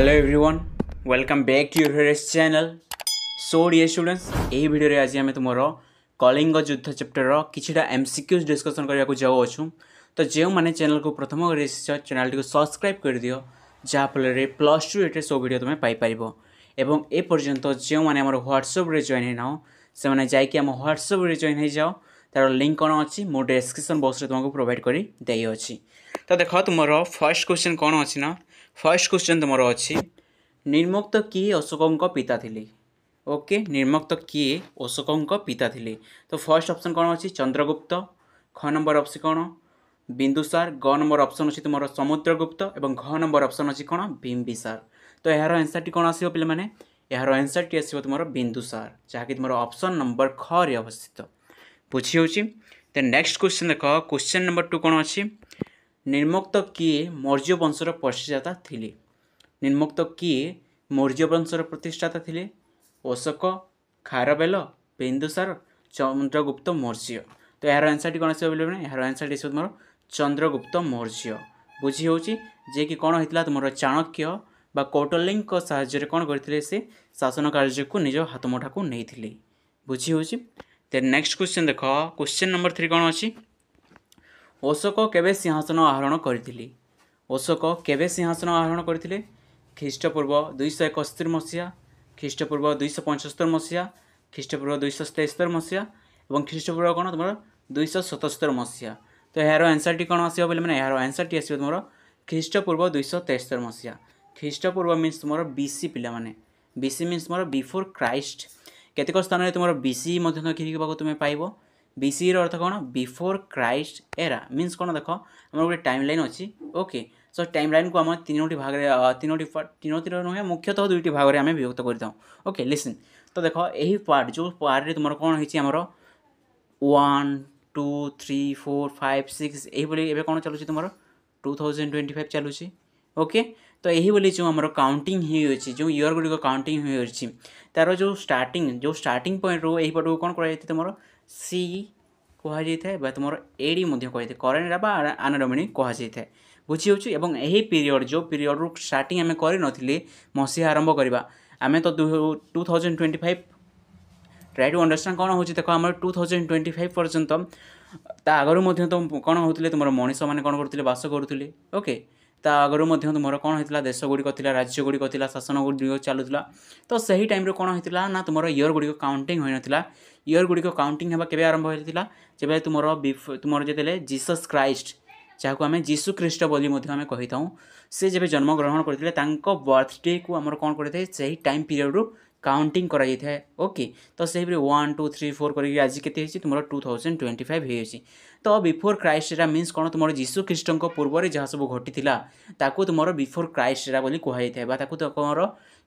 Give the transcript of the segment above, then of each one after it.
Hello everyone welcome back to your favourite channel. So dear students यही video आज आम तुम कलिंग युद्ध चैप्टर किछिटा एमसीक्यूज डिस्कसन करने जाऊँ। तो जो मैंने चैनल को प्रथम कर चैनल टी सब्सक्राइब कर दियो जहाँफल प्लस टू रेट सब वीडियो तुम पाइपर एवं ए पर्यंत जो मैंने व्हाट्सएप जॉइन होना से मैंने जाम व्हाट्सएप जॉइन हो जाओ तार लिंक कौन अच्छी मो डिस्क्रिप्शन बॉक्स तुमको प्रोवाइड कर दे अच्छी। तो देख तुम फर्स्ट क्वेश्चन कौन अच्छी ना फर्स्ट क्वेश्चन तुम अच्छी निर्मुक्त किए अशोक पिता थिले। ओके निर्मुक्त किए अशोक पिता थिले। तो फर्स्ट ऑप्शन कौन अच्छी चंद्रगुप्त, ख नंबर ऑप्शन कौन बिंदुसार, ग नंबर ऑप्शन अच्छी तुम समुद्रगुप्त और घ नंबर ऑप्शन अच्छी कौन बिंबिसार। तो यार आंसर टी कौन आसो पे मैंने यार आंसर टी आसो तुम बिंदुसार जहाँकि तुम ऑप्शन नंबर ख रे अवस्थित बुझी होची। तो नेक्स्ट क्वेश्चन देख क्वेश्चन नंबर 2 कौन अच्छी निर्मुक्त किए मौर्य वंशर प्रतिष्ठाता थिले। निर्मुक्त किए मौर्य वंशर प्रतिष्ठाता थिले अशोक, खारवेल, बिंदुसार, चंद्रगुप्त मौर्य। तो यार आंसर टी कौन आसो यार आंसर टी तुम चंद्रगुप्त मौर्य बुझी होची जे कि कौन होता तुम चाणक्य बा कौटल्यंक साहाय्य कौन करते से शासन कार्य को निज हाथ मुठा को नहीं बुझी होची। तो नेक्स्ट क्वेश्चन देख क्वेश्चन नंबर 3 कौन अच्छी अशोक केवे सिंहासन आहरण करथिले। अशोक केवे सिंहासन आहरण करथिले ख्रीष्टपूर्व 271 मसीहा, ख्रीष्टपूर्व 275 मसीहा, ख्रीष्टपूर्व 273 मसीहा और ख्रीष्टपूर्व कौन तुम 277 मसीहा। तो यार आंसर टी कौन आसो बोले मैंने यार आंसर टी आसो तुम ख्रीष्टपूर्व 273 मसीहा। ख्रीष्टपूर्व मीन्स तुम बीसी पिला माने बीसी मीन्स तुम बिफोर क्राइस्ट केतक स्थान में तुम बीसी तुम्हें पाइब बीसी अर्थ कौन बिफोर क्राइस्ट एरा मीन्स कौन देख आम गोटे टाइम लाइन अच्छी। ओके सो टाइम लाइन को आम तीनोटी भाग तीनोटी नुहे मुख्यतः दुईटी भाग में आम विभक्त करता। ओके लिसन तो देख यही पार्ट जो पार्ट रे तुम कौन होमर 1 2 3 4 5 6 यही कौन चलुची तुम 2025 चलुची। ओके तो यही बोली जो आम काउंटिंग हो जो इयर गुड़िक काउंटिंग हो तार जो स्टार्टिंग पॉइंट रो यही पटक कौन कर तुम सी कहुए तुम एडी कही करेन्ट बा आनाडोमिनी कहुए बुझी होची। एवं यही पीरियड जो पीरियड रू स्टार्टिंग आम कर मसीहा आरंभ करवा आम तो 2025 ट्राई टू अंडरस्टैंड कौन हो देख आम 2025 पर्यंत आगुरी तो कौन होते तुम मनीष मैंने कौन करते बास करुले। ओके ता आगुरी तुम कौन होता देश गुड़िक राज्य गुड़िक शासन गुड़िक चलूला तो सही टाइम कौन होता ना तुम इयर गुड़िक काउंटिंग हो नाला इयर गुड़िक काउंटिंग होगा केवे आरंभ होता जब तुम जो जीसस क्राइस्ट जहाँ को आम जीशु ख्रीष्ट बोली आम कही था से जब जन्म ग्रहण करते बर्थडे को आम कौन करते से टाइम पीरियड रू काउंटिंग कराई था। ओके तो से 1 2 3 4 कर आज के तुम 2025 हो तो बिफोर क्राइस्ट मीन्स कौन तुम जीशु ख्रीष्ट पूर्व जहाँ सब घटी ताकू तुम बिफोर क्राइस्ट बोली कहुए तुम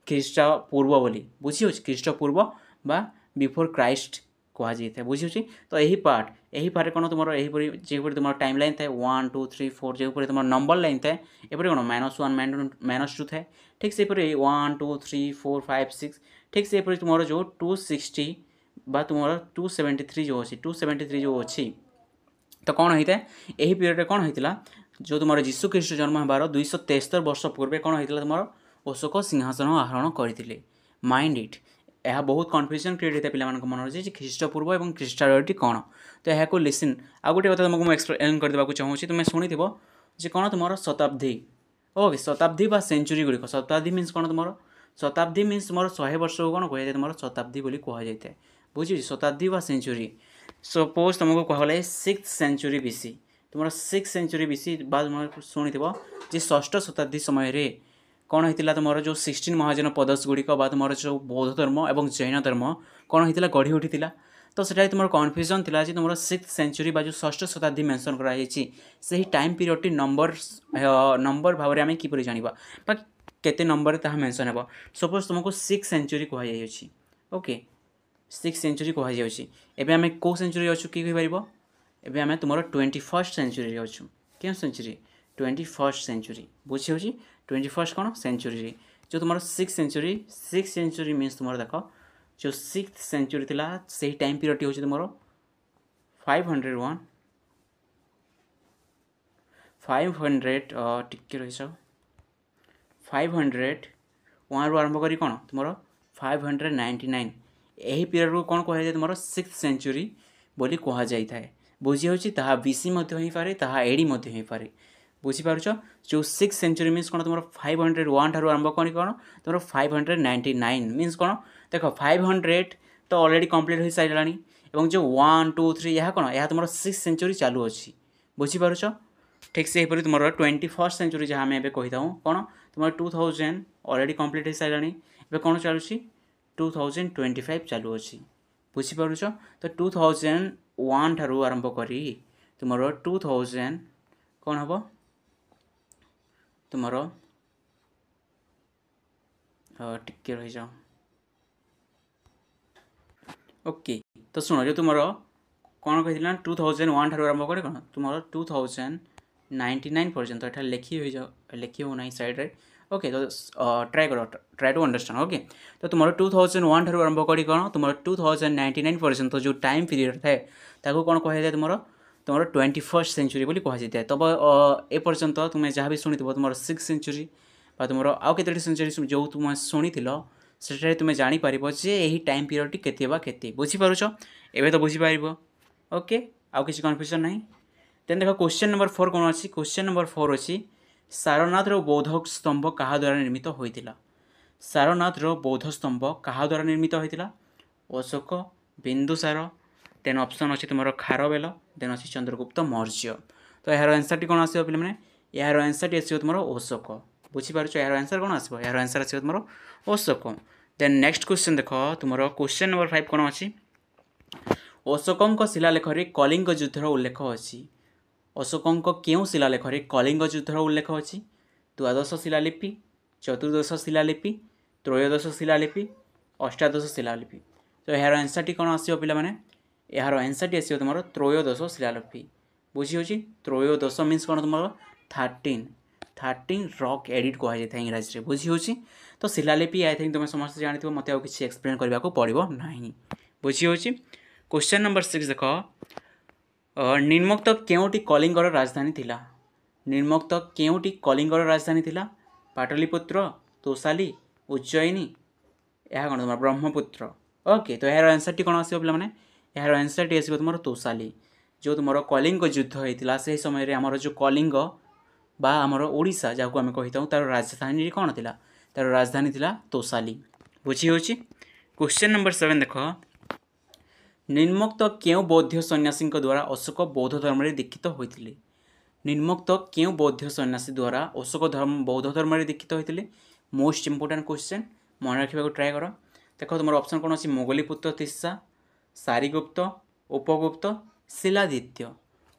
ख्रीष्ट पूर्व बोली बुझी ख्रीष्ट पूर्व बा बिफोर क्राइस्ट कहुए बुझी। तो यही पार्ट कौन तुम यहीपरी तुम टाइम लाइन थाए 1 2 3 4 जो तुम नंबर लाइन थाए एपरी कौन -1 -2 थाए ठीक से 1 2 3 4 5 6 ठीक से तुम जो 260 बा तुम 273 जो अच्छी 273 जो अच्छी तो कौन होता है यही पीरियड कौन होता जो तुम जीशु ख्रीष्ट जन्म होबार 273 वर्ष पूर्व कौन होता तुम अशोक सिंहासन आहरण करते माइंड इट यह बहुत कन्फ्यूजन क्रिएट होता है पे मन रही ख्रीष्टपूर्व और ख्रीष्टाब्द कौन। तो यह लिसन आ गोटे कथा तुमको एक्सप्लेन करदेवा चाहूँगी तुम्हें शुणी जे कौन तुम शताब्दी ओके शताब्दी बा सेंचुरी गुड़िक शताब्दी मीन्स कौन तुम शताब्दी मीन्स तुम 100 वर्ष को कौन कहुए तुम शताब्दी बोली कहुए बुझी शताब्दी बा सेंचुरी सपोज तुमको कहला 6th सेंचुरी बीसी तुम 6th सेंचुरी बीसी बाद शुणी जे षष्ठ शताब्दी समय कौन होता तुम जो 16 महाजन पदस गुड़िक तुम जो बौद्ध धर्म और जैन धर्म कौन होता गढ़ी उठी तो सेटा तुम कन्फ्यूजन था तुम 6th सेंचुरी जो षष्ठ शताब्दी मेंशन कराई टाइम पीरियड नंबर भाव में आम किपर जाना केते नंबर ताहा मेंशन हे सपोज तुमको 6th सेंचुरी कहुई। ओके 6th सेंचुरी कहुई एवं आम कौ सेंचुरी अच्छु किए पार एवं आम तुम 21st सेंचुरी अच्छु क्यों सेंचुरी 21st सेंचुरी बुझी हो 21st कौन सेंचुरी जो तुम 6th सेंचुरी मीन्स तुम देख जो 6th सेंचुरी थी से टाइम पीरियड हूँ तुम 501 500 टिके रही 500 वन रु आरंभ करी कौन तुम 599 यही पीरियड को कौन कह तुम 6th सेंचुरी बोली कह जाई थाए बुझी होची ताहा बीसी मध्य होई पारे ताहा एडी मध्य होई पारे बुझी पारुछ जो 6th सेंचुरी मीन्स कौन तुम 501 ठार आरंभ करी कौन तुम 599 मीन्स कौन देख 500 तो ऑलरेडी कंप्लीट हो सारा और जो 1 2 3 यह कौन यह तुम 6th सेंचुरी चालू अच्छी बुझीपारुछ ठीक से तुम 21st सेंचुरी जहाँ आम कही था कौन तुम 2000 ऑलरेडी कंप्लीट हो सारा ए कौन चलुची 2025 चालू अच्छी बुझीपारुछ तो 2001 ठारू आरंभ करी तुम 2000 कौन हम तुम टिके रही जाओ ओके तो शुण जो तुम कौन कही 2001 ठारू आरंभ करे कौन तुम 2099 पर्यंत एटा लिखी हो ना साइड्रे ओके तो ट्राई टू अंडरस्टैंड ओके तो तुम 2001 ठारू आरंभ करी कौन तुम 2099 पर्यंत जो टाइम पीरियड थाए ताको कौन कह तुम 21st सेंचुरी बोली कह जाए तब ए पर्यंत तुम्हें जहाँ भी शुणी तुम 6th सेंचुरी तुम आउ के सेंचुरी जो तुम शुणी से तुम्हें जापर जे यही टाइम पीरियड केते बा केते बुझीपारुछ एवं तो बुझीपार ओके आउ किसी कन्फ्यूजन ना देन देख क्वेश्चन नंबर 4 कौन अच्छी क्वेश्चन नंबर 4 अच्छी सारनाथ बौद्ध स्तंभ क्या द्वारा निर्मित होता सारनाथ बौद्ध स्तंभ क्या द्वारा निर्मित होता अशोक बिंदुसार देन ऑप्शन अच्छी तुम खारवेल देन अच्छी चंद्रगुप्त मौर्य तो यार आंसर टी कौन आसो पे यार आंसर टी आसो तुम अशोक बुझीपार यार आंसर कौन आसो यार आंसर आसो तुम अशोक देन नेक्स्ट क्वेश्चन देख तुम क्वेश्चन नंबर 5 कौन अच्छी अशोकों शिलालेख कलिंग युद्धर उल्लेख अच्छी अशोकों क्यों शिलालेख कलिंग युद्धर उल्लेख अच्छी द्वादश शिलालिपि चतुर्दश शिलालिपि त्रयोदश शिलालिपि अष्टादश शिलालिपि तो यार आंसर टी कौन आसो पे यार आंसर टी आसो तुम त्रयोदश शिलालिपि बुझी होची त्रयोदश मीन्स कौन तुम 13 रॉक एडिट कह जाए इंग्राजी में बुझी होची तो शिलालिपि आई थिंक तुम समस्त जानते मत आउ किसी एक्सप्लेन करने को पड़ो ना बुझी होची क्वेश्चन नंबर 6 देख निर्मुक्त केउटी कलिंगर राजधानी थिला निर्मुक्त केउटी कलिंगर राजधानी थिला पाटलिपुत्र तोसाली उज्जयिनी यह कौन तुम ब्रह्मपुत्र ओके तो यार आंसर टी कौन आसो पे यार आंसर टी आसो तुम तोसाली जो तुम कलिंग युद्ध होता से समय आमर जो कलिंग बा आमर ओडिशा जहाँ आम कही था तार राजधानी कौन थी तार राजधानी थिला तोसाली बुझी होची क्वेश्चन नंबर 7 देख निर्मुक्त क्यों बौद्ध सन्यासी द्वारा अशोक बौद्ध धर्म में दीक्षित होते निर्मुक्त क्यों बौद्ध सन्यासी द्वारा अशोक बौद्ध धर्म में दीक्षित होते मोस्ट इंपोर्टेंट क्वेश्चन मन रखा ट्राए कर देख तुम ऑप्शन कौन अच्छी मोगलीपुत्र तिस्सा सारीगुप्त उपगुप्त शिलादित्य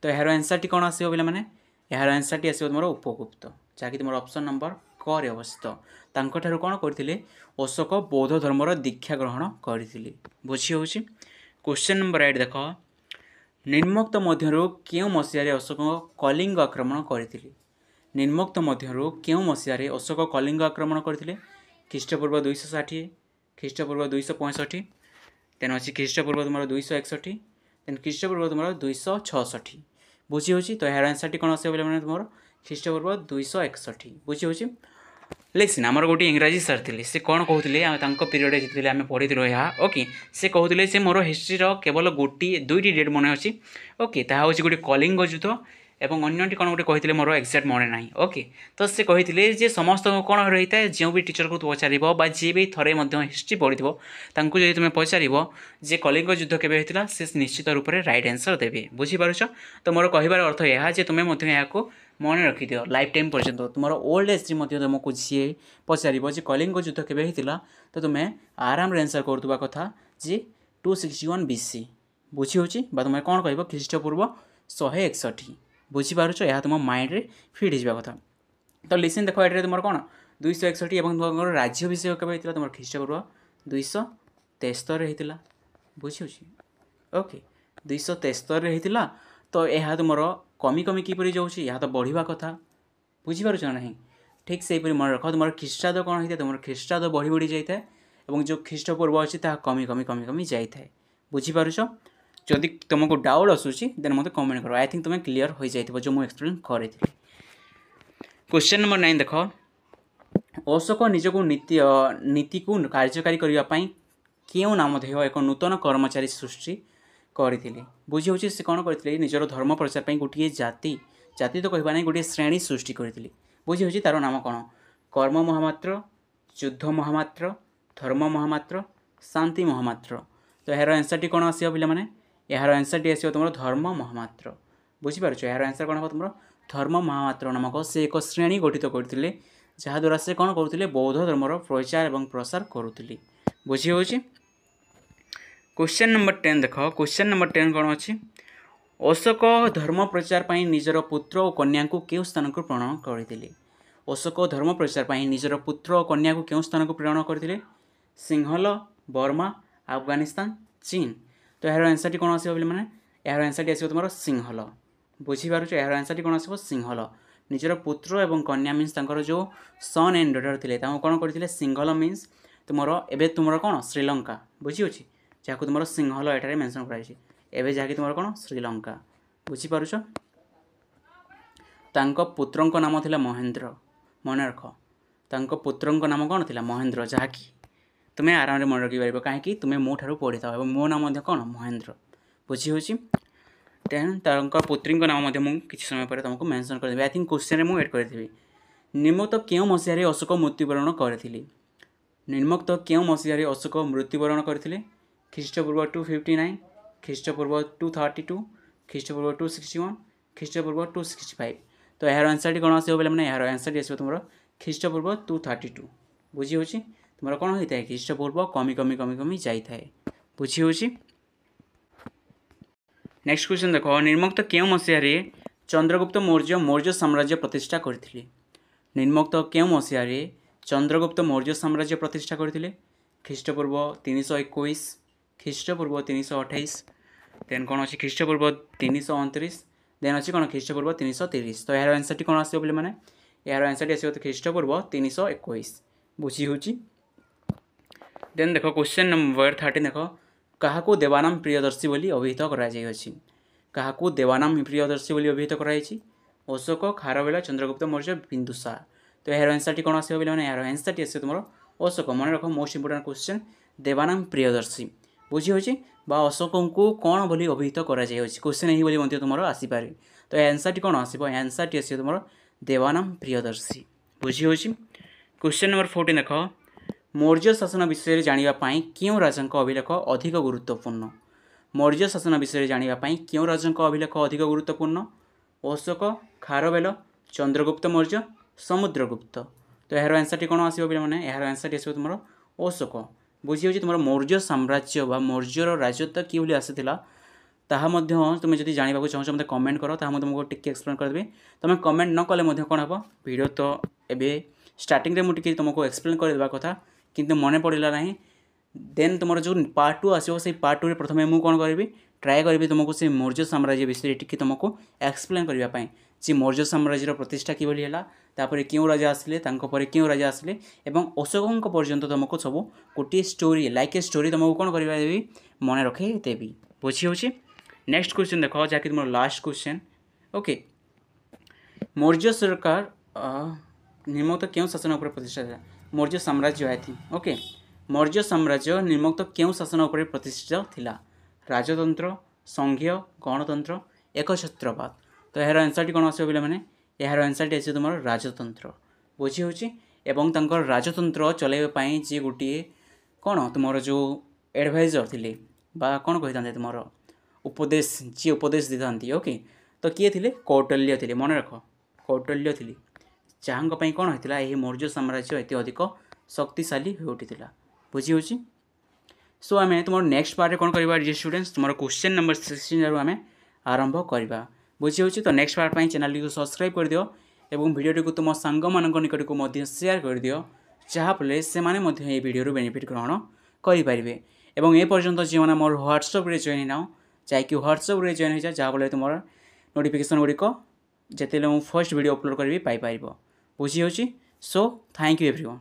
तो यार आंसर टी कौन आसो पे यार आंसर टी आसो तुम उपगुप्त जहाँकि तुम ऑप्शन नंबर क रे अवस्थित तांको कौन करते अशोक बौद्ध धर्मर दीक्षा ग्रहण करते बुझी होची क्वेश्चन नंबर 8 देख निर्मुक्त मध्य क्यों मसीह अशोक कलिंग आक्रमण करते निर्मुक्त मध्य क्यों मसीह अशोक कलिंग आक्रमण करते ख्रीष्टपूर्व 260 ख्रीष्टपूर्व 265 देन अच्छी ख्रीष्टपूर्व तुम 261 देन ख्रीष्टपूर्व तुम 266 बुझी होची तो यार आंसर टी कौन आसो पे तुम ख्रीष्टपूर्व 261 बुझी होची लेकिन आमर गोटे इंग्राजी सर थे से कौन कहते पीरियड जितने आम पढ़ी यहाँ ओके से कहते से मोर हिस्ट्री केवल गोटे दुईटी डेट मन अच्छी ओके ताहा हूँ गोटे कलिंग युद्ध एवं अन्यटी कौन गोटे कहते मोर एक्जाक्ट मन ना ओके तो से कहते समस्त कौन रही है जो भी टीचर को पचार जी भी थे हिस्ट्री पढ़ी थो जो तुम्हें पचार जे कलिंग युद्ध केवे होता से निश्चित रूप से राइट आंसर देवे बुझीपार तो मोर कहबार अर्थ यह तुम्हें यहाँ मन रखी दियो लाइफ टाइम पर्यंत तुम ओल्ड एज तुमको जी पचार जे कलिंग युद्ध केवे होता तो तुम्हें आराम आंसर करुवा कथा जे 261 BC बुझी होची तुम्हें कौन कह ख्रीष्टपूर्व 161 बुझीपार यह तुम माइंड रे फिट हो कथा तो लिसन देख ये तुम कौन 261 तुम राज्यभिषेक केवे होता तुम ख्रीष्टपूर्व 273 होता बुझी ओके 273 होता तो यह तुम कमी कमी किपर जाऊँगी यह तो बढ़िया कथा बुझीपार ना ठीक से मन रख तुम ख्रीष्टाब्द कौन होता है तुम ख्रीष्टाब्द बढ़ी बढ़ी जाए और जो ख्रीष्टपूर्व अच्छी कमी कमी कमी कमी जाए बुझीपार जदि तुमको डाउट आसूसी देन मत कमेंट कर आई थिंक तुम्हें क्लीयर हो जाए जो मुझे एक्सप्लेन करी क्वेश्चन नंबर 9 देख अशोक निजको नीति को कार्यकारी करने क्यों नामधेय एक नूतन कर्मचारी सृष्टि करथिले बुझी होछि से कोन करथिले निजर धर्म प्रचार पई गोटे जाति जाति तो कहबा नै गोटे श्रेणी सृष्टि करथिले बुझी होछि तार नाम कोन कर्म महामात्र युद्ध महामात्र धर्म महामात्र शांति महामात्र तो यार आंसर टी कोन आसीबो पिला माने यार आंसर टी आसीबो तुमरो धर्म महामात्र बुझी पारछो यार आंसर कोन हो तुमरो धर्म महामात्र नामक से एक श्रेणी गठित करथिले जहा द्वारा से कोन करथिले बौद्ध धर्मर प्रचार एवं प्रसार करूथिले बुझी होछि। क्वेश्चन नंबर 10 देख क्वेश्चन नंबर 10 कौन अच्छी अशोक धर्म प्रचार पर निजर पुत्र और कन्या को क्यों स्थान को प्रेरण करते अशोक धर्म प्रचार पर निजर पुत्र और कन्या को क्यों स्थान को प्रेरण करते सिंहल बर्मा अफगानिस्तान चीन तो यार आंसर टी कौन आसो मैंने यार आंसर टी आसो तुम सिंहल बुझीपार यार आंसर टी कौन आसो सिंहल निजर पुत्र एवं कन्या मीन्स जो सन एंड डटर थे कौन करते सिंहल मीन्स तुमर एवं तुम कौन श्रीलंका बुझी जहाँ तुम सिंहल एठारे मेंशन कराई एवं जहाँकि तुम कौन श्रीलंका बुझीपार पुत्र नाम थिला महेंद्र मन रख पुत्र नाम कौन थिला महेंद्र जहाँकि तुम्हें आराम से मन रखिपार कहीं तुम्हें मो ठार पढ़ी था मो नाम कौन महेंद्र बुझी होची देन पुत्री नाम किसी समय पर तुमको मेंशन कर आई थिंक क्वेश्चन में एड करी निम्नलिखित क्यों मसीह अशोक मृत्युवरण करी निम्नलिखित क्यों मसीह अशोक मृत्युवरण करते ख्रीष्टपूर्व 259 ख्रीष्टपूर्व 232 ख्रीष्टपूर्व 261 ख्रीष्टपूर्व 265 तो यार आंसर टी कौन आसो मैंने यार आंसर टी आसो तुम ख्रीष्टपूर्व 232 बुझी होची तुम कौन होता है ख्रीष्टपूर्व कमी कमी कमी कमी जाए बुझी होची। नेक्स्ट क्वेश्चन देख निम्नलिखित क्यों मसीह चंद्रगुप्त मौर्य मौर्य साम्राज्य प्रतिष्ठा करथिले निम्नलिखित क्यों मसीह चंद्रगुप्त मौर्य साम्राज्य प्रतिष्ठा करथिले ख्रीष्टपूर्व 321 ख्रीष्टपूर्व 328 देन कौन अच्छी ख्रीष्टपूर्व 329 देन अच्छी कौन ख्रीष्टपूर्व 330 तो यार आंसर टी कौन आसो मैंने यार आंसर टी आसो ख्रीष्टपूर्व 321 बुझी होची। देन देख क्वेश्चन नंबर 13 देख क्या देवानाम प्रियदर्शी बोली अभिहित क्या देवानाम प्रियदर्शी बोली अभिहित कराई अशोक खारवेल चंद्रगुप्त मौर्य बिंदुसार तो यार आंसर टी कौन आसो मैंने यार आंसर टी आसो तुम अशोक मन रख मोस्ट इंपोर्टेंट क्वेश्चन देवानाम प्रियदर्शी बुझी होची बा अशोक को कौन बोली अभिहित करा क्वेश्चन यही बोली मध्य तुम आसीपारे तो आंसर टी कौन आसो आंसर टी आसो तुम देवानाम प्रियदर्शी बुझी होची। क्वेश्चन नंबर 14 देख मौर्य शासन विषय जानापी क्यों राजा अभिलेख अधिक गुरुत्वपूर्ण मौर्य शासन विषय जानापी क्यों राजा अभिलेख अधिक गुरुत्वपूर्ण अशोक खारवेल चंद्रगुप्त मौर्य समुद्रगुप्त तो यार आंसर टी कौन आसो मैंने यार आंसर टी आसो तुम अशोक बुझी होची तुम मौर्य साम्राज्य व मौर्यर राजत्व कि आसाला ताहा तुम्हें जब जानवा चाहो मतलब कमेंट कर तुमको टिके एक्सप्लेन करदेवी तुम कमेंट न कले कौन हम वीडियो तो एवं स्टार्टिंग मुझे तुमको एक्सप्लेन करदेवा कथा किंतु मन पड़ा ना देन तुम जो पार्ट 2 आसो से पार्ट 2 प्रथम मुझे कौन करी ट्राए करी तुमको से मौर्य साम्राज्य विषय टी तुमको एक्सप्लेन करने जे मौर्य साम्राज्यर प्रतिष्ठा किभली है तापर क्यों राजा आसिले तांको क्यों राजा आसिले एवं अशोकों पर्यंत तुमको सब गोटे स्टोरी लाइक ए स्टोरी तुमको कौन करदेवी मन रखे देवी बुझी होची। नेक्स्ट क्वेश्चन देख जहाँकि तुम लास्ट क्वेश्चन ओके मौर्य सरकार निम्नलिखित क्यों शासन उपर प्रतिष्ठा था मौर्य साम्राज्य आई थिंक ओके मौर्य साम्राज्य निम्नलिखित क्यों शासन उपर प्रतिष्ठित थिला राजतंत्र संघीय गणतंत्र एकछत्रवाद तो यार आंसर टी कौन आसो मैंने यार आंसर टी आसो तुम राजतंत्र बुझी होची एवं तांकर राजतंत्र चलैवाई जी गोटे कौन तुम जो एडभाइजर थे बा कौन कही था तुम उपदेश जी उपदेश दी था ओके तो किए थे कौटल्य थे मन रख कौटल्य थे जहाँ कौन होता है मौर्य साम्राज्य एत अधिक शक्तिशाली हो उठी बुझी होची। सो आम तुम नेक्स्ट पार्ट कौन करवा स्टूडेंट्स तुम क्वेश्चन नंबर 16 आम आरंभ करवा बुझी होची तो नेक्स्ट पार्ट पर चैनल को सब्सक्राइब कर दियो एवं वीडियो को तुम सांग मान निकट को शेयर कर दियो जहाँफल से मैंने वीडियो बेनिफिट ग्रहण करेंगे और ए पर्यंत जो मैंने मोर ह्वाट्सअप जॉइन हो जाकि ह्वाट्सअप जॉइन हो जाए जहाँफल तुम नोटिफिकेशन गुड़िक जिते फर्स्ट वीडियो अपलोड करी पाइपर बुझी होची। So thank you everyone.